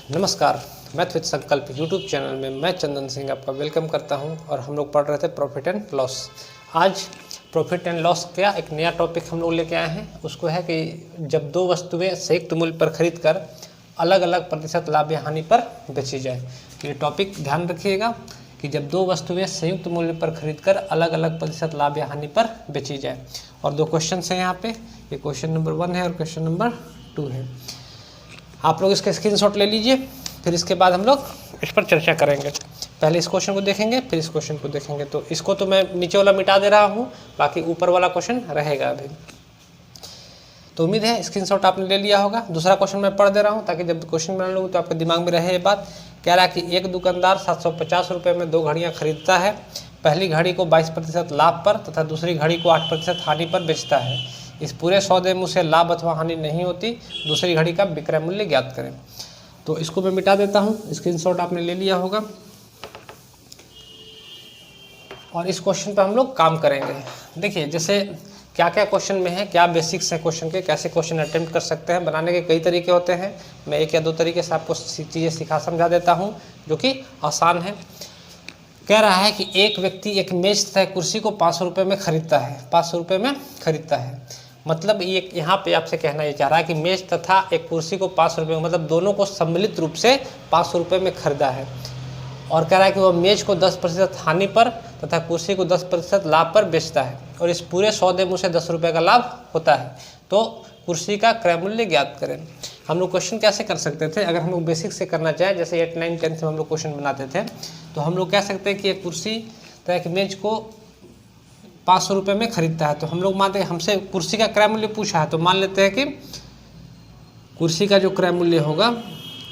नमस्कार, math with संकल्प YouTube channel में मैं चंदन सिंह आपका वेलकम करता हूं और हम लोग पढ़ रहे थे प्रॉफिट एंड लॉस। आज प्रॉफिट एंड लॉस का एक नया टॉपिक हम लोग लेके आए हैं। उसको है कि जब दो वस्तुएं संयुक्त मूल्य पर खरीद कर अलग अलग प्रतिशत लाभ या हानि पर बेची जाए। ये टॉपिक ध्यान रखिएगा कि जब दो वस्तुएं संयुक्त मूल्य पर खरीद कर अलग अलग प्रतिशत लाभ या हानि पर बेची जाए। और दो क्वेश्चन हैं यहाँ पे, ये क्वेश्चन नंबर 1 है और क्वेश्चन नंबर 2 है। आप लोग इसके स्क्रीनशॉट ले लीजिए, फिर इसके बाद हम लोग इस पर चर्चा करेंगे। पहले इस क्वेश्चन को देखेंगे, फिर इस क्वेश्चन को देखेंगे। तो इसको तो मैं नीचे वाला मिटा दे रहा हूँ, बाकी ऊपर वाला क्वेश्चन रहेगा अभी। तो उम्मीद है स्क्रीनशॉट आपने ले लिया होगा। दूसरा क्वेश्चन मैं पढ़ दे रहा हूँ ताकि जब क्वेश्चन बना लूँ तो आपके दिमाग में रहे ये बात। कह रहा है कि एक दुकानदार 750 रुपये में 2 घड़ियाँ खरीदता है। पहली घड़ी को 22% लाभ पर तथा दूसरी घड़ी को 8% हानि पर बेचता है। इस पूरे सौदे में उसे लाभ अथवा हानि नहीं होती। दूसरी घड़ी का विक्रय मूल्य ज्ञात करें। तो इसको मैं मिटा देता हूँ, स्क्रीनशॉट आपने ले लिया होगा। और इस क्वेश्चन पर हम लोग काम करेंगे। देखिए जैसे क्या क्या क्वेश्चन में है, क्या बेसिक्स है क्वेश्चन के, कैसे क्वेश्चन अटेम्प्ट कर सकते हैं। बनाने के कई तरीके होते हैं, मैं 1 या 2 तरीके से आपको चीज़ें सिखा समझा देता हूँ जो कि आसान है। कह रहा है कि एक व्यक्ति एक मेज तथा कुर्सी को 500 रुपये में खरीदता है। 500 रुपये में खरीदता है, मतलब ये यहाँ पे आपसे कहना ये चाह रहा है कि मेज तथा एक कुर्सी को 500 रुपये, मतलब दोनों को सम्मिलित रूप से 500 रुपये में खरीदा है। और कह रहा है कि वह मेज को 10% हानि पर तथा कुर्सी को 10% लाभ पर बेचता है और इस पूरे सौदे में उसे 10 रुपये का लाभ होता है। तो कुर्सी का क्रय मूल्य ज्ञात करें। हम लोग क्वेश्चन कैसे कर सकते थे, अगर हम लोग बेसिक से करना चाहें, जैसे 8, 9, 10 में हम लोग क्वेश्चन बनाते थे, तो हम लोग कह सकते हैं कि एक कुर्सी तथा एक मेज को 500 रुपये में खरीदता है। तो हम लोग मानते हैं हमसे कुर्सी का क्रय मूल्य पूछा है, तो मान लेते हैं कि कुर्सी का जो क्रय मूल्य होगा,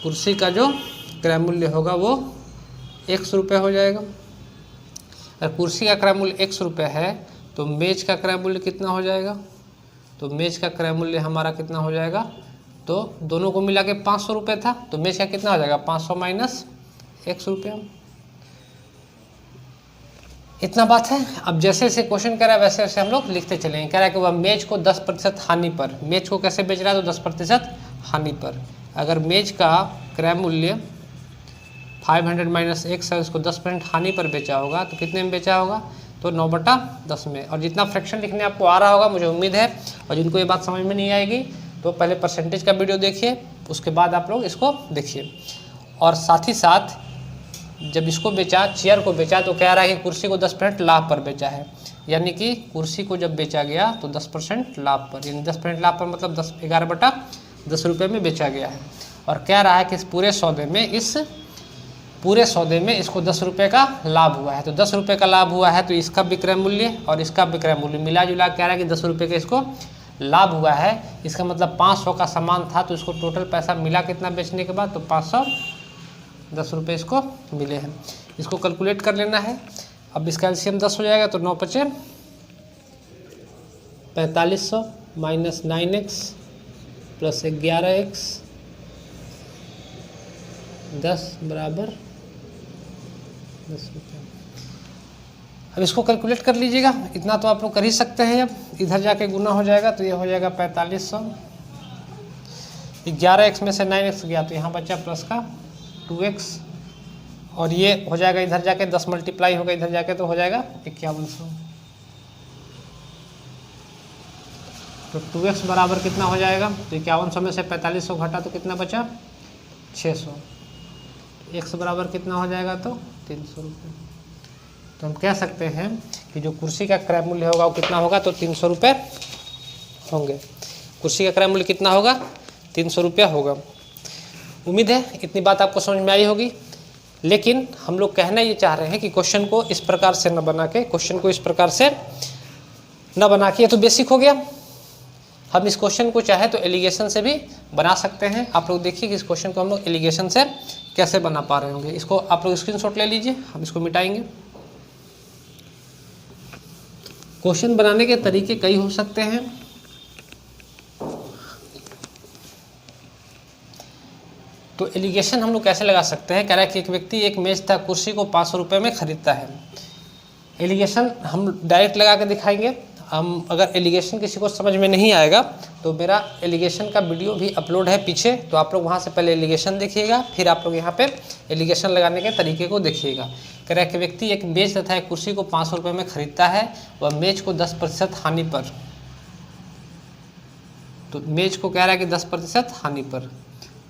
कुर्सी का जो क्रय मूल्य होगा वो 100 रुपये हो जाएगा। अगर कुर्सी का क्रय मूल्य 100 रुपये है तो मेज का क्रय मूल्य कितना हो जाएगा, तो मेज का क्रय मूल्य हमारा कितना हो जाएगा, तो दोनों को मिला के 500 रुपये था, तो मेज का कितना हो जाएगा, 500 माइनस 100 रुपये। इतना बात है। अब जैसे जैसे क्वेश्चन कर रहा है वैसे वैसे हम लोग लिखते चलेंगे। कह रहा है कि वह मेज को 10% हानि पर, मेज को कैसे बेच रहा है, तो 10% हानि पर। अगर मेज का क्रय मूल्य 500 माइनस 1 है, उसको 10% हानि पर बेचा होगा, तो कितने में बेचा होगा, तो 9/10 में। और जितना फ्रैक्शन लिखने आपको आ रहा होगा मुझे उम्मीद है, और जिनको ये बात समझ में नहीं आएगी तो पहले परसेंटेज का वीडियो देखिए, उसके बाद आप लोग इसको देखिए। और साथ ही साथ जब इसको बेचा, चेयर को बेचा, तो कह रहा है कि कुर्सी को 10% लाभ पर बेचा है, यानी कि कुर्सी को जब बेचा गया तो 10% लाभ पर, यानी 10% लाभ पर मतलब 11/10 रुपये में बेचा गया है। और कह रहा है कि इस पूरे सौदे में इसको 10 रुपये का लाभ हुआ है। तो 10 रुपये का लाभ हुआ है तो इसका विक्रय मूल्य और इसका विक्रय मूल्य मिला जुला कह रहा है कि 10 रुपये का इसको लाभ हुआ है। इसका मतलब 500 का सामान था, तो इसको टोटल पैसा मिला कितना बेचने के बाद, तो 510 रुपये इसको मिले हैं। इसको कैलकुलेट कर लेना है। अब इसका एलसीएम 10 हो जाएगा, तो 9 × 5 = 4500 माइनस 9x प्लस 11x 10 बराबर 10 रुपये। अब इसको कैलकुलेट कर लीजिएगा, इतना तो आप लोग कर ही सकते हैं। अब इधर जाके गुना हो जाएगा, तो ये हो जाएगा 4500। 11x में से 9x गया तो यहाँ बचा प्लस का 2x, और ये हो जाएगा इधर जाके 10 मल्टीप्लाई होगा इधर जाके, तो हो जाएगा 5100। तो 2x बराबर कितना हो जाएगा, तो 5100 में से 4500 घटा तो कितना बचा, 600। x बराबर कितना हो जाएगा, तो 300 रुपये। तो हम कह सकते हैं कि जो कुर्सी का क्रय मूल्य होगा वो कितना होगा, तो 300 रुपये होंगे। कुर्सी का क्रय मूल्य कितना होगा, 300 रुपया होगा। उम्मीद है इतनी बात आपको समझ में आई होगी। लेकिन हम लोग कहना ये चाह रहे हैं कि क्वेश्चन को इस प्रकार से न बना के, ये तो बेसिक हो गया। हम इस क्वेश्चन को चाहे तो एलिगेशन से भी बना सकते हैं। आप लोग देखिए कि इस क्वेश्चन को हम लोग एलिगेशन से कैसे बना पा रहे होंगे। इसको आप लोग स्क्रीनशॉट ले लीजिए, हम इसको मिटाएंगे। क्वेश्चन बनाने के तरीके कई हो सकते हैं। तो एलिगेशन हम लोग कैसे लगा सकते हैं। कह रहा है कि एक व्यक्ति एक मेज तथा कुर्सी को 500 रुपये में खरीदता है। एलिगेशन हम डायरेक्ट लगा के दिखाएंगे। हम अगर एलिगेशन किसी को समझ में नहीं आएगा तो तो मेरा एलिगेशन का वीडियो भी अपलोड है पीछे, तो आप लोग वहाँ से पहले एलिगेशन देखिएगा, फिर आप लोग यहाँ पे एलिगेशन लगाने के तरीके को देखिएगा। कह रहा है कि व्यक्ति एक मेज तथा एक कुर्सी को 500 रुपये में खरीदता है, वह मेज को 10% हानि पर, तो मेज को कह रहा है कि 10% हानि पर,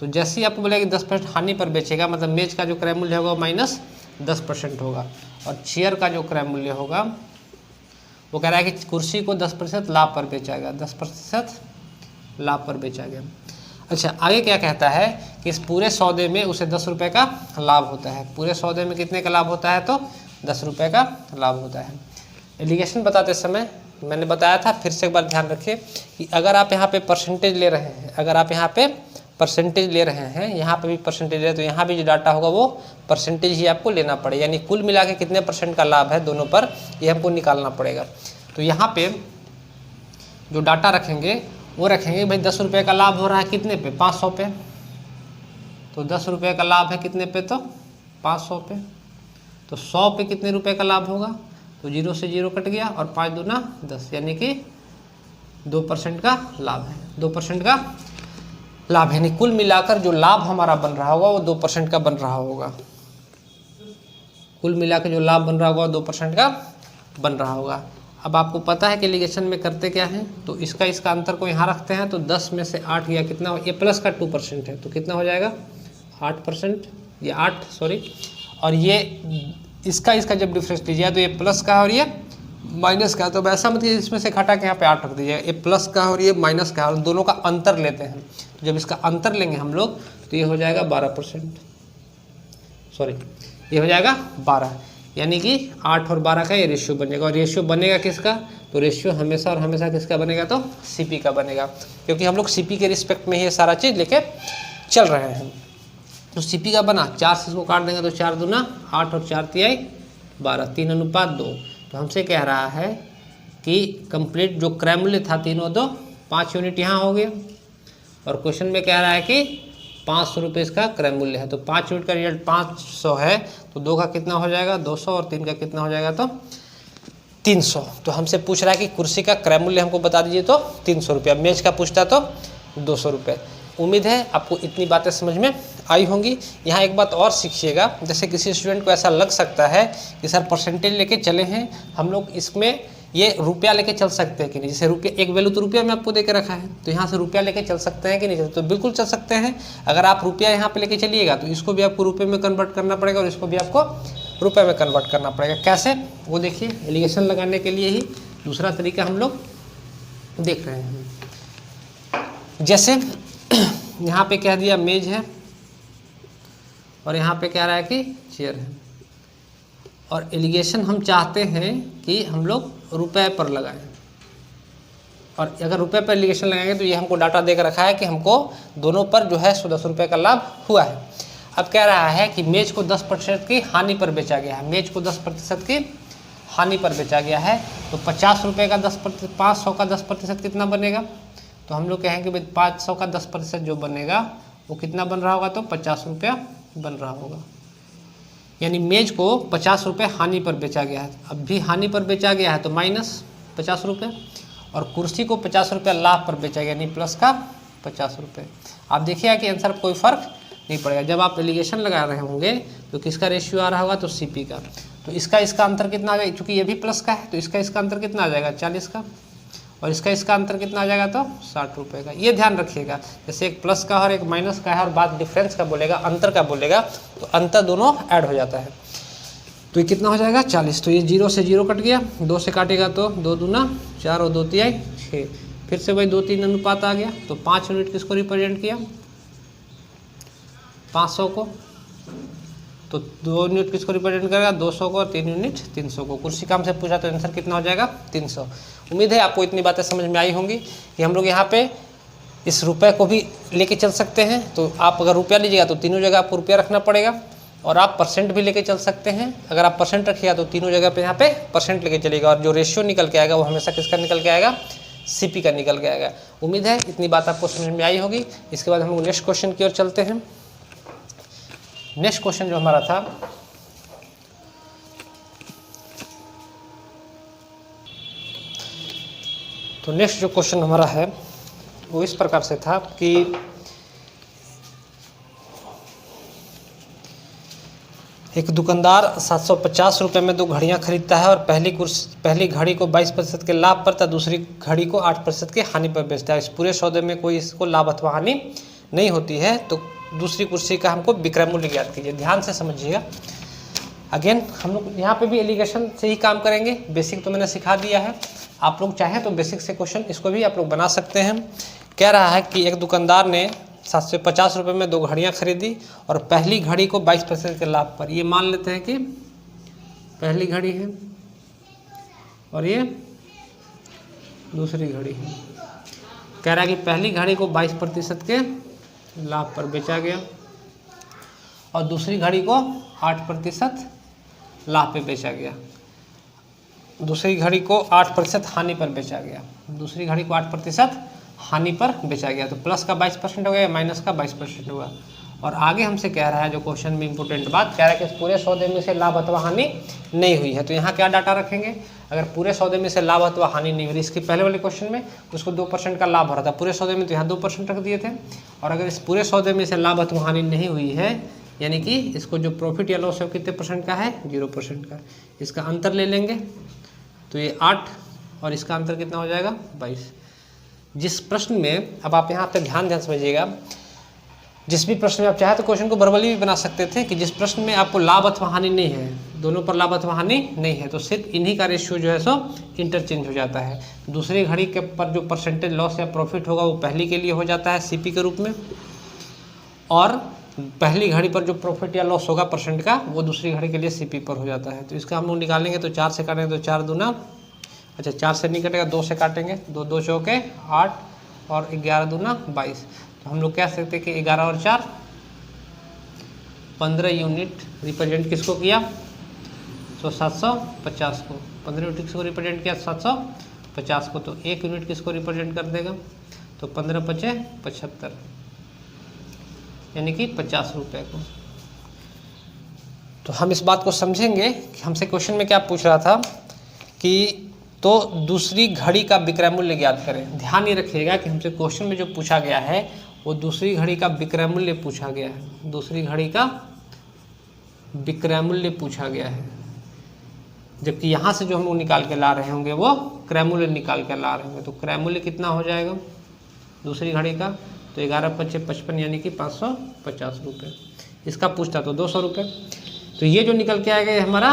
तो जैसे ही आपको बोलेगा कि 10% हानि पर बेचेगा, मतलब मेज का जो क्रय मूल्य होगा माइनस 10% होगा, और चेयर का जो क्रय मूल्य होगा वो कह रहा है कि कुर्सी को 10% लाभ पर बेचा गया, 10% लाभ पर बेचा गया। अच्छा, आगे क्या कहता है कि इस पूरे सौदे में उसे 10 रुपये का लाभ होता है। पूरे सौदे में कितने का लाभ होता है? तो 10 रुपये का लाभ होता है। एलिगेशन बताते समय मैंने बताया था, फिर से एक बार ध्यान रखिए कि अगर आप यहाँ पे परसेंटेज ले रहे हैं, अगर आप यहाँ पे परसेंटेज ले रहे हैं, यहाँ पे भी परसेंटेज ले, तो यहाँ भी जो डाटा होगा वो परसेंटेज ही आपको लेना पड़ेगा, यानी कुल मिला के कितने % का लाभ है दोनों पर, ये हमको निकालना पड़ेगा। तो यहाँ पे जो डाटा रखेंगे वो रखेंगे भाई 10 रुपये का लाभ हो रहा है कितने पे? 500 पे। तो 10 रुपये का लाभ है कितने पे? तो 500 पे। तो 100 पे कितने रुपए का लाभ होगा? तो 0 से 0 कट गया, और 5 दूना 10, यानी कि 2% का लाभ है। 2% का लाभ, यानी कुल मिलाकर जो लाभ हमारा बन रहा होगा वो 2% का बन रहा होगा। कुल मिलाकर जो लाभ बन रहा होगा 2% का बन रहा होगा। अब आपको पता है कि एलिगेशन में करते क्या हैं, तो इसका अंतर को यहाँ रखते हैं, तो 10 में से 8 या कितना, ये प्लस का 2% है, तो कितना हो जाएगा? 8%, ये 8 सॉरी, और ये इसका जब डिफरेंस लीजिए तो ये प्लस का और ये माइनस का, तो ऐसा मतलब इसमें से घटा के यहाँ पे 8 रख दीजिएगा, ये प्लस का और ये माइनस का, और दोनों का अंतर लेते हैं। तो जब इसका अंतर लेंगे हम लोग तो ये हो जाएगा 12%, सॉरी ये हो जाएगा 12, यानी कि 8 और 12 का ये रेशियो बनेगा। और रेशियो बनेगा किसका? तो रेशियो हमेशा और हमेशा किसका बनेगा? तो सीपी का बनेगा, क्योंकि हम लोग सीपी के रिस्पेक्ट में ये सारा चीज़ लेके चल रहे हैं। तो सीपी का बना, 4 से इसको काट देंगे तो 4 दूना 8 और 4 तिहाई 12, 3:2। तो हमसे कह रहा है कि कंप्लीट जो क्रय मूल्य था 3 और 2, 5 यूनिट यहाँ हो गया, और क्वेश्चन में कह रहा है कि 500 रुपये इसका क्रय मूल्य है। तो 5 यूनिट का रिजल्ट 500 है, तो 2 का कितना हो जाएगा? 200, और 3 का कितना हो जाएगा? तो 300। तो हमसे पूछ रहा है कि कुर्सी का क्रय मूल्य हमको बता दीजिए, तो 300 रुपया। मेज का पूछता तो 200 रुपये। उम्मीद है आपको इतनी बातें समझ में आई होंगी। यहाँ एक बात और सीखिएगा, जैसे किसी स्टूडेंट को ऐसा लग सकता है कि सर परसेंटेज लेके चले हैं हम लोग, इसमें ये रुपया लेके चल सकते हैं कि नहीं? जैसे रुपये, एक वैल्यू तो रुपया में आपको दे के रखा है, तो यहाँ से रुपया लेके चल सकते हैं कि नहीं? तो बिल्कुल चल सकते हैं। अगर आप रुपया यहाँ पे लेके चलिएगा तो इसको भी आपको रुपये में कन्वर्ट करना पड़ेगा, और इसको भी आपको रुपये में कन्वर्ट करना पड़ेगा। कैसे? वो देखिए, एलिगेशन लगाने के लिए ही दूसरा तरीका हम लोग देख रहे हैं। जैसे यहाँ पे कह दिया मेज है, और यहाँ पे कह रहा है कि चेयर है, और एलिगेशन हम चाहते हैं कि हम लोग रुपए पर लगाएं, और अगर रुपए पर एलिगेशन लगाएंगे तो ये हमको डाटा देकर रखा है कि हमको दोनों पर जो है 10 रुपये का लाभ हुआ है। अब कह रहा है कि मेज को 10% की हानि पर बेचा गया है, मेज को 10% की हानि पर बेचा गया है, तो 50 रुपये का 10%, 500 का 10% कितना बनेगा? तो हम लोग कहेंगे भाई 500 का 10% जो बनेगा वो कितना बन रहा होगा? तो 50 रुपया बन रहा होगा। यानी मेज को 50 रुपये हानि पर बेचा गया है, अब भी हानि पर बेचा गया है तो माइनस 50 रुपये, और कुर्सी को 50 रुपये लाभ पर बेचा गया, यानी प्लस का 50 रुपये। आप देखिएगा कि आंसर कोई फ़र्क नहीं पड़ेगा। जब आप एलिगेशन लगा रहे होंगे तो किसका रेशियो आ रहा होगा? तो सीपी का। तो इसका अंतर कितना आ जाएगा? चूँकि ये भी प्लस का है तो इसका अंतर कितना आ जाएगा? 40 का, और इसका अंतर कितना आ जाएगा? तो 60 रुपये का। ये ध्यान रखिएगा, जैसे एक प्लस का और एक माइनस का है, और बात डिफरेंस का बोलेगा, अंतर का बोलेगा, तो अंतर दोनों ऐड हो जाता है। तो ये कितना हो जाएगा? 40। तो ये 0 से 0 कट गया, 2 से काटेगा तो 2 दूना 4 और 2 तिहाई 6, फिर से वही 2-3 अनुपात आ गया। तो 5 यूनिट किसको रिप्रेजेंट किया? 500 को। तो 2 यूनिट किसको रिप्रेजेंट करेगा? 200 को, और 3 यूनिट 300 को। कुर्सी का हमसे पूछा तो आंसर कितना हो जाएगा? 300। उम्मीद है आपको इतनी बातें समझ में आई होंगी कि हम लोग यहाँ पे इस रुपए को भी लेके चल सकते हैं। तो आप अगर रुपया लीजिएगा तो तीनों जगह आपको रुपया रखना पड़ेगा, और आप परसेंट भी लेके चल सकते हैं। अगर आप परसेंट रखिएगा तो तीनों जगह पे यहाँ पे परसेंट लेके चलिएगा, और जो रेशियो निकल के आएगा वो हमेशा किसका निकल के आएगा? सीपी का निकल के आएगा। उम्मीद है इतनी बात आपको समझ में आई होगी। इसके बाद हम लोग नेक्स्ट क्वेश्चन की ओर चलते हैं। नेक्स्ट क्वेश्चन जो हमारा था, तो नेक्स्ट जो क्वेश्चन हमारा है वो इस प्रकार से था कि एक दुकानदार 750 रुपये में 2 घड़ियाँ खरीदता है और पहली घड़ी को 22% के लाभ पर तथा दूसरी घड़ी को 8% के हानि पर बेचता है। इस पूरे सौदे में कोई इसको लाभ अथवा हानि नहीं होती है, तो दूसरी कुर्सी का हमको विक्रय मूल्य ज्ञात कीजिए। ध्यान से समझिएगा। अगेन हम लोग यहाँ पे भी एलिगेशन से ही काम करेंगे। बेसिक तो मैंने सिखा दिया है, आप लोग चाहें तो बेसिक से क्वेश्चन इसको भी आप लोग बना सकते हैं। कह रहा है कि एक दुकानदार ने 750 रुपये में 2 घड़ियाँ खरीदी और पहली घड़ी को 22% के लाभ पर, ये मान लेते हैं कि पहली घड़ी है और ये दूसरी घड़ी है। कह रहा है कि पहली घड़ी को 22% के लाभ पर बेचा गया और दूसरी घड़ी को 8% लाभ पे बेचा गया। दूसरी घड़ी को 8% हानि पर बेचा गया। दूसरी घड़ी को 8% हानि पर बेचा गया। तो प्लस का 22% हो गया, माइनस का 22% होगा। और आगे हमसे कह रहा है, जो क्वेश्चन में इंपॉर्टेंट बात कह रहा है कि इस पूरे सौदे में से लाभ अथवा हानि नहीं हुई है। तो यहाँ क्या डाटा रखेंगे? अगर पूरे सौदे में से लाभ अथवा हानि नहीं हुई, इसके पहले वाले क्वेश्चन में उसको 2% का लाभ हो रहा था पूरे सौदे में, तो यहाँ 2% रख दिए थे। और अगर इस पूरे सौदे में से लाभ अथवा हानि नहीं हुई है, यानी कि इसको जो प्रॉफिट या लॉस है कितने % का है? 0% का। इसका अंतर ले लेंगे तो ये 8 और इसका अंतर कितना हो जाएगा? 22। जिस प्रश्न में, अब आप यहाँ पे ध्यान समझिएगा, जिस भी प्रश्न में आप चाहे तो क्वेश्चन को वर्बली भी बना सकते थे कि जिस प्रश्न में आपको लाभ अथवा हानि नहीं है, दोनों पर लाभ अथवा हानि नहीं है, तो सिर्फ इन्हीं का रेशियो जो है सो इंटरचेंज हो जाता है। दूसरी घड़ी के पर जो परसेंटेज लॉस या प्रॉफिट होगा वो पहली के लिए हो जाता है CP के रूप में, और पहली घड़ी पर जो प्रॉफिट या लॉस होगा % का, वो दूसरी घड़ी के लिए CP पर हो जाता है। तो इसका हम लोग निकालेंगे तो 4 से काटेंगे तो 4 दूना, अच्छा 4 से नहीं कटेगा, 2 से काटेंगे, 2 चौके 8 और 11 दूना 22। तो हम लोग कह सकते हैं कि 11 और 4 15 यूनिट रिप्रेजेंट किसको किया? तो 750 को। 15 यूनिट किसको रिप्रेजेंट किया? 750 को। तो 1 यूनिट किसको रिप्रेजेंट कर देगा? तो 15 × 5 = 75, यानी कि 50 रुपये को। तो हम इस बात को समझेंगे कि हमसे क्वेश्चन में क्या पूछ रहा था कि तो दूसरी घड़ी का विक्रय मूल्य ज्ञात करें। ध्यान ये रखिएगा कि हमसे क्वेश्चन में जो पूछा गया है वो दूसरी घड़ी का विक्रय मूल्य पूछा गया है। दूसरी घड़ी का विक्रय मूल्य पूछा गया है, जबकि यहाँ से जो हम लोग निकाल के ला रहे होंगे वो क्रय मूल्य निकाल के ला रहे होंगे। तो क्रय मूल्य कितना हो जाएगा दूसरी घड़ी का? तो 11 × 5 = 55, यानी कि 550 रुपये। इसका पूछता तो 200 रुपये। तो ये जो निकल के आएगा ये हमारा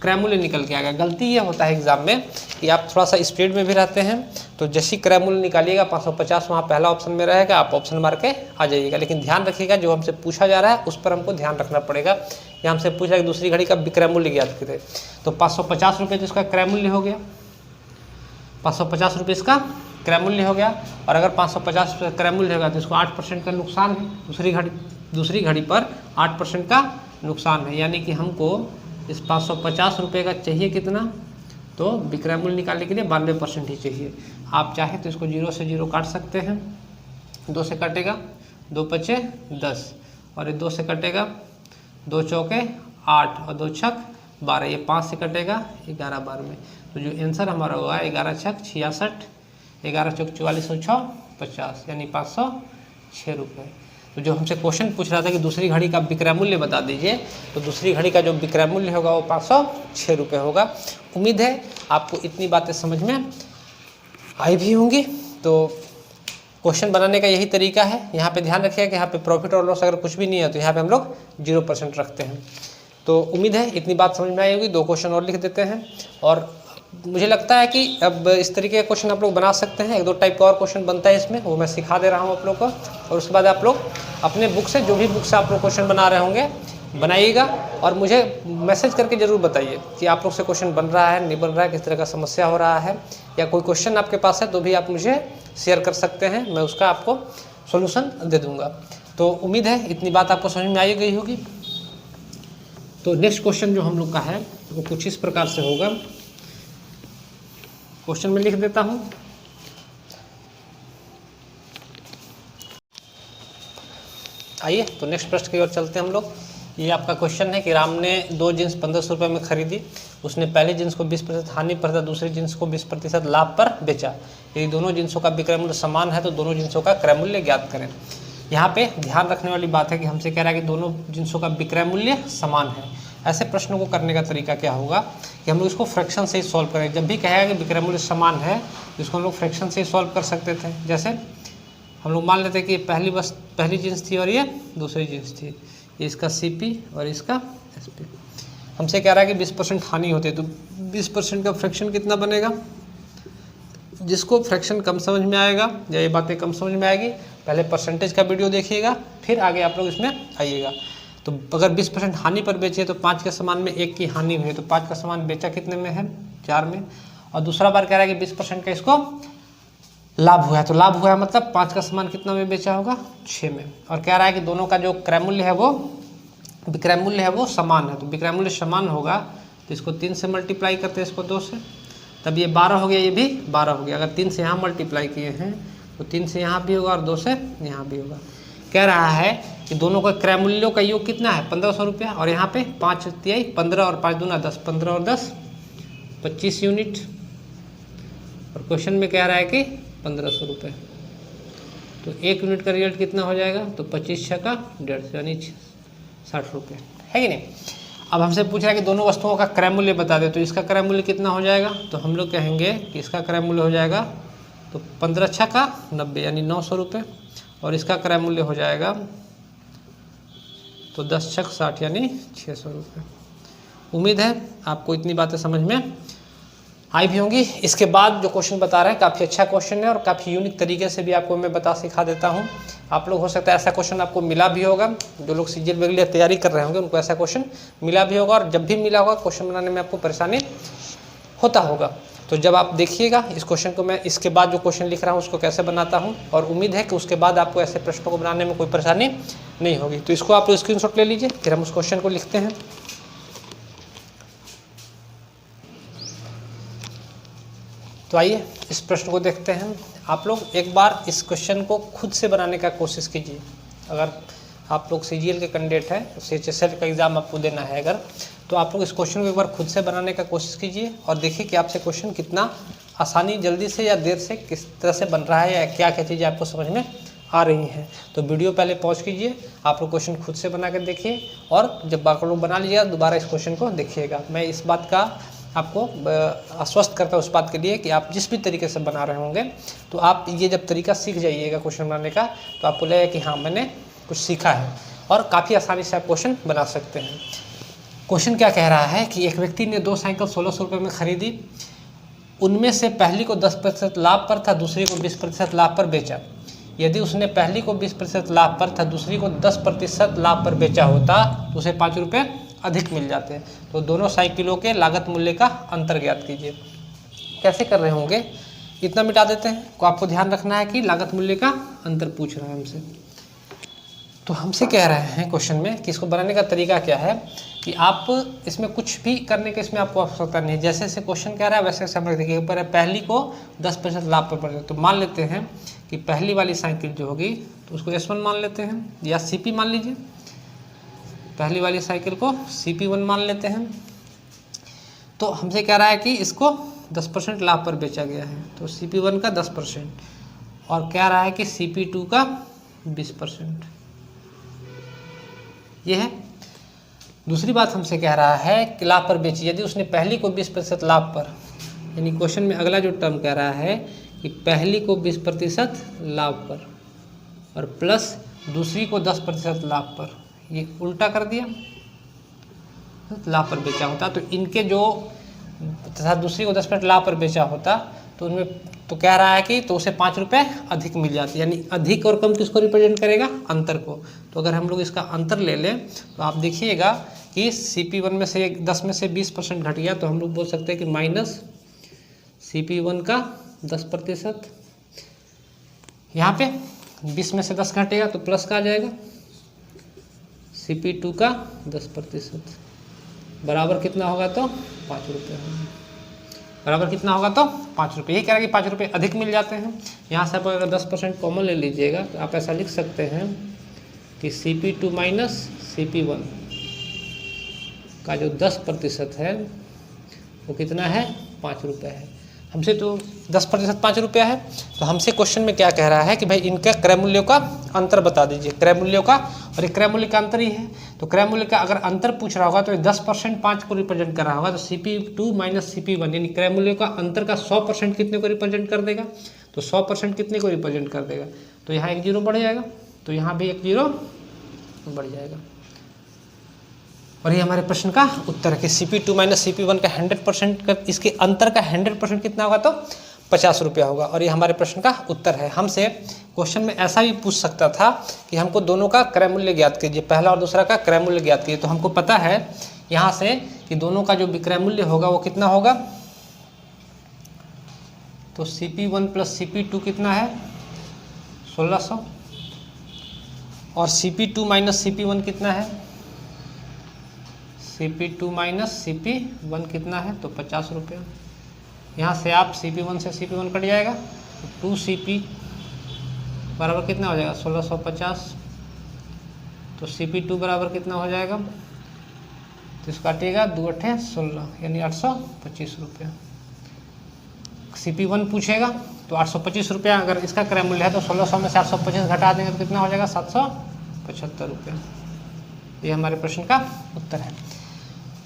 क्रय मूल्य निकल के आएगा। गलती ये होता है एग्जाम में कि आप थोड़ा सा स्पीड में भी रहते हैं, तो जैसी क्रय मूल्य निकालिएगा 550 वहाँ पहला ऑप्शन में रहेगा, आप ऑप्शन मार के आ जाइएगा। लेकिन ध्यान रखिएगा जो हमसे पूछा जा रहा है उस पर हमको ध्यान रखना पड़ेगा। ये हमसे पूछा कि दूसरी घड़ी का विक्रय मूल्य ज्ञात करें, तो 550 रुपये तो इसका क्रय मूल्य हो गया। 550 रुपये इसका क्रय मूल्य हो गया। और अगर 550 रुपये क्रय मूल्य होगा तो इसको 8% का नुकसान है। दूसरी घड़ी पर 8% का नुकसान है, यानी कि हमको इस 550 रुपये का चाहिए कितना? तो विक्रय मूल्य निकालने के लिए 92% ही चाहिए। आप चाहे तो इसको 0 से 0 काट सकते हैं। 2 से कटेगा, 2 × 5 = 10 और ये 2 से कटेगा, 2 चौके 8 और 2 छक 12, ये 5 से कटेगा 11 बार में। तो जो आंसर हमारा होगा 11 × 6 = 66, 11 × 4 = 44 और 6 = 50, यानी 506 रुपये। तो जो हमसे क्वेश्चन पूछ रहा था कि दूसरी घड़ी का विक्रय मूल्य बता दीजिए, तो दूसरी घड़ी का जो विक्रय मूल्य होगा वो 506 रुपये होगा। उम्मीद है आपको इतनी बातें समझ में आई भी होंगी। तो क्वेश्चन बनाने का यही तरीका है। यहाँ पे ध्यान रखिएगा कि यहाँ पे प्रॉफिट और लॉस अगर कुछ भी नहीं है तो यहाँ पे हम लोग 0% रखते हैं। तो उम्मीद है इतनी बात समझ में आई होगी। 2 क्वेश्चन और लिख देते हैं, और मुझे लगता है कि अब इस तरीके के क्वेश्चन आप लोग बना सकते हैं। 1-2 टाइप का और क्वेश्चन बनता है इसमें, वो मैं सिखा दे रहा हूँ आप लोग को। और उसके बाद आप लोग अपने बुक से, जो भी बुक से आप लोग क्वेश्चन बना रहे होंगे, बनाइएगा और मुझे मैसेज करके ज़रूर बताइए कि आप लोग से क्वेश्चन बन रहा है, नहीं बन रहा है, किस तरह का समस्या हो रहा है, या कोई क्वेश्चन आपके पास है तो भी आप मुझे शेयर कर सकते हैं, मैं उसका आपको सोल्यूशन दे दूँगा। तो उम्मीद है इतनी बात आपको समझ में आई गई होगी। तो नेक्स्ट क्वेश्चन जो हम लोग का है वो कुछ इस प्रकार से होगा। क्वेश्चन में लिख देता हूं। आइए तो नेक्स्ट प्रश्न की ओर चलते हैं हम लोग। ये आपका क्वेश्चन है कि राम ने 2 जीन्स 1500 रुपये में खरीदी, उसने पहली जीन्स को 20% हानि पर तथा दूसरी जीन्स को 20% लाभ पर बेचा। यदि दोनों जीन्सों का विक्रय मूल्य समान है तो दोनों जीन्सों का क्रय मूल्य ज्ञात करें। यहाँ पे ध्यान रखने वाली बात है कि हमसे कह रहा है कि दोनों जीन्सों का विक्रय मूल्य समान है। ऐसे प्रश्नों को करने का तरीका क्या होगा कि हम लोग इसको फ्रैक्शन से ही सॉल्व करें। जब भी कहेगा कि विक्रय मूल्य समान है तो इसको हम लोग फ्रैक्शन से ही सॉल्व कर सकते थे। जैसे हम लोग मान लेते हैं कि पहली जीन्स थी और ये दूसरी जीन्स थी, ये इसका CP और इसका SP। हमसे कह रहा है कि 20% हानि होती है तो 20% का फ्रैक्शन कितना बनेगा। जिसको फ्रैक्शन कम समझ में आएगा या ये बातें कम समझ में आएगी, पहले परसेंटेज का वीडियो देखिएगा, फिर आगे आप लोग इसमें आइएगा। तो अगर 20% हानि पर बेचे तो 5 के सामान में 1 की हानि हुई, तो 5 का सामान बेचा कितने में है, 4 में। और दूसरा बार कह रहा है कि 20% का इसको लाभ हुआ है, तो लाभ हुआ है मतलब 5 का सामान कितना में बेचा होगा, 6 में। और कह रहा है कि दोनों का जो क्रय मूल्य है वो विक्रय मूल्य है वो समान है, तो विक्रय मूल्य समान होगा तो इसको 3 से मल्टीप्लाई करते हैं, इसको 2 से, तब ये 12 हो गया, ये भी 12 हो गया। अगर 3 से यहाँ मल्टीप्लाई किए हैं तो 3 से यहाँ भी होगा और 2 से यहाँ भी होगा। कह रहा है कि दोनों का क्रय मूल्यों का योग कितना है, 1500 रुपया, और यहाँ पे 5 तिहाई 15 और 5 दूना 10, 15 और 10 25 यूनिट। और क्वेश्चन में कह रहा है कि 1500 रुपये, तो 1 यूनिट का रिजल्ट कितना हो जाएगा, तो 25 6 का 150 यानी 60 रुपये, है कि नहीं। अब हमसे पूछ रहा है कि दोनों वस्तुओं का क्रय मूल्य बता दे, तो इसका क्रय मूल्य कितना हो जाएगा, तो हम लोग कहेंगे कि इसका क्रय मूल्य हो जाएगा तो 15 6 का 90 यानी 900 रुपये, और इसका क्रय मूल्य हो जाएगा तो 10 6 60 यानी 600 रुपये। उम्मीद है आपको इतनी बातें समझ में आई भी होंगी। इसके बाद जो क्वेश्चन बता रहे हैं काफ़ी अच्छा क्वेश्चन है और काफ़ी यूनिक तरीके से भी आपको मैं सिखा देता हूँ। आप लोग हो सकता है ऐसा क्वेश्चन आपको मिला भी होगा, जो लोग CGL के लिए तैयारी कर रहे होंगे उनको ऐसा क्वेश्चन मिला भी होगा, और जब भी मिला होगा क्वेश्चन बनाने में आपको परेशानी होता होगा। तो जब आप देखिएगा इस क्वेश्चन को, मैं इसके बाद जो क्वेश्चन लिख रहा हूँ उसको कैसे बनाता हूँ, और उम्मीद है कि उसके बाद आपको ऐसे प्रश्नों को बनाने में कोई परेशानी नहीं होगी। तो इसको आप स्क्रीनशॉट ले लीजिए, फिर हम उस क्वेश्चन को लिखते हैं। तो आइए इस प्रश्न को देखते हैं। आप लोग एक बार इस क्वेश्चन को खुद से बनाने का कोशिश कीजिए। अगर आप लोग CGL के कैंडिडेट हैं, CHSL का एग्ज़ाम आपको देना है अगर, तो आप लोग इस क्वेश्चन को एक बार खुद से बनाने का कोशिश कीजिए और देखिए कि आपसे क्वेश्चन कितना आसानी, जल्दी से या देर से, किस तरह से बन रहा है, या क्या क्या चीज़ें आपको समझ में आ रही हैं। तो वीडियो पहले पॉज कीजिए, आप लोग क्वेश्चन खुद से बना कर देखिए, और जब आप लोग बना लीजिएगा दोबारा इस क्वेश्चन को देखिएगा। मैं इस बात का आपको आश्वस्त करता हूँ उस बात के लिए कि आप जिस भी तरीके से बना रहे होंगे, तो आप ये जब तरीका सीख जाइएगा क्वेश्चन बनाने का, तो आपको लगेगा कि हाँ मैंने कुछ सीखा है, और काफ़ी आसानी से आप क्वेश्चन बना सकते हैं। क्वेश्चन क्या कह रहा है कि एक व्यक्ति ने 2 साइकिल 1600 रुपये में खरीदी, उनमें से पहली को 10% लाभ पर था, दूसरी को 20% लाभ पर बेचा। यदि उसने पहली को 20% लाभ पर था, दूसरी को 10% लाभ पर बेचा होता तो उसे 5 रुपये अधिक मिल जाते हैं। तो दोनों साइकिलों के लागत मूल्य का अंतर ज्ञात कीजिए। कैसे कर रहे होंगे, इतना मिटा देते हैं। को आपको ध्यान रखना है कि लागत मूल्य का अंतर पूछ रहा है हमसे। तो हमसे कह रहे हैं क्वेश्चन में कि इसको बनाने का तरीका क्या है, कि आप इसमें कुछ भी करने के इसमें आपको आवश्यकता नहीं है। जैसे जैसे क्वेश्चन कह रहा है वैसे वैसे हम देखिए, ऊपर पहली को 10% लाभ पर पड़ जाए, तो मान लेते हैं कि पहली वाली साइकिल जो होगी तो उसको S1 मान लेते हैं, या CP मान लीजिए। पहली वाली साइकिल को CP1 मान लेते हैं। तो हमसे कह रहा है कि इसको 10% लाभ पर बेचा गया है, तो CP1 का 10%, और कह रहा है कि CP2 का 20%, ये है। दूसरी बात हमसे कह रहा है कि लाभ पर बेची, यदि उसने पहली को 20% लाभ पर, यानी क्वेश्चन में अगला जो टर्म कह रहा है कि पहली को 20% लाभ पर और प्लस दूसरी को 10% लाभ पर, ये उल्टा कर दिया, लाभ पर बेचा होता तो इनके जो, तथा दूसरी को 10% लाभ पर बेचा होता तो उनमें, तो कह रहा है कि तो उसे 5 रुपये अधिक मिल जाती, यानी अधिक और कम किसको रिप्रेजेंट करेगा, अंतर को। तो अगर हम लोग इसका अंतर ले लें तो आप देखिएगा कि CP1 में से 10 में से 20% घट गया, तो हम लोग बोल सकते हैं कि माइनस CP1 का 10%, यहाँ पे 20 में से 10 घटेगा तो प्लस का आ जाएगा CP2 का 10%, बराबर कितना होगा, तो 5 रुपये होगा, बराबर कितना होगा, तो 5 रुपये। ये कह रहा है कि 5 रुपये अधिक मिल जाते हैं। यहाँ से आप अगर 10% कॉमन ले लीजिएगा तो आप ऐसा लिख सकते हैं कि CP2 माइनस CP1 का जो 10% है वो कितना है, 5 रुपये है। हमसे तो 10% 5 रुपया है, तो हमसे क्वेश्चन में क्या कह रहा है कि भाई इनका क्रय मूल्यों का अंतर बता दीजिए, क्रय मूल्यों का, और एक क्रय मूल्य का अंतर ही है। तो क्रय मूल्य का अगर अंतर पूछ रहा होगा तो 10% 5 को रिप्रेजेंट कर रहा होगा, तो CP2 माइनस CP1 यानी क्रय मूल्यों का अंतर का 100% कितने को रिप्रेजेंट कर देगा, तो 100% कितने को रिप्रेजेंट कर देगा, तो यहाँ एक जीरो बढ़ जाएगा, तो यहाँ भी एक जीरो बढ़ जाएगा। और ये हमारे प्रश्न का उत्तर है कि CP2 माइनस CP1 का 100% का, इसके अंतर का 100% कितना होगा, तो 50 रुपया होगा। और ये हमारे प्रश्न का उत्तर है। हमसे क्वेश्चन में ऐसा भी पूछ सकता था कि हमको दोनों का क्रय मूल्य ज्ञात कीजिए, पहला और दूसरा का क्रय मूल्य ज्ञात कीजिए। तो हमको पता है यहाँ से कि दोनों का जो विक्रय मूल्य होगा वो कितना होगा, तो CP1 प्लस CP2 कितना है, 1600, और CP2 माइनस CP1 कितना है, CP2 माइनस CP1 कितना है, तो 50 रुपया। यहाँ से आप CP1 से CP1 कट जाएगा, तो 2CP बराबर कितना हो जाएगा, 1650, तो CP2 बराबर कितना हो जाएगा, तो इसको काटिएगा 2 8 16 यानी 825 रुपया। CP1 पूछेगा तो 825 रुपया, अगर इसका क्रय मूल्य है तो 1600 में से 825 घटा देंगे तो कितना हो जाएगा, 775 रुपया। ये हमारे प्रश्न का उत्तर है।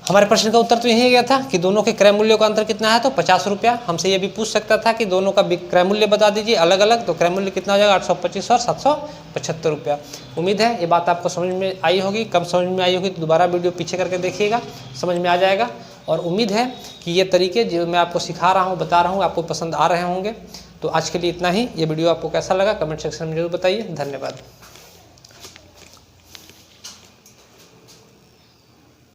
हमारे प्रश्न का उत्तर तो यही गया था कि दोनों के क्रय मूल्यों का अंतर कितना है, तो 50 रुपया। हमसे ये भी पूछ सकता था कि दोनों का क्रय मूल्य बता दीजिए अलग अलग, तो क्रय मूल्य कितना हो जाएगा, 825 और 775 रुपया। उम्मीद है ये बात आपको समझ में आई होगी। कम समझ में आई होगी तो दोबारा वीडियो पीछे करके देखिएगा, समझ में आ जाएगा। और उम्मीद है कि ये तरीके जो मैं आपको सिखा रहा हूँ, बता रहा हूँ, आपको पसंद आ रहे होंगे। तो आज के लिए इतना ही। ये वीडियो आपको कैसा लगा कमेंट सेक्शन में जरूर बताइए। धन्यवाद।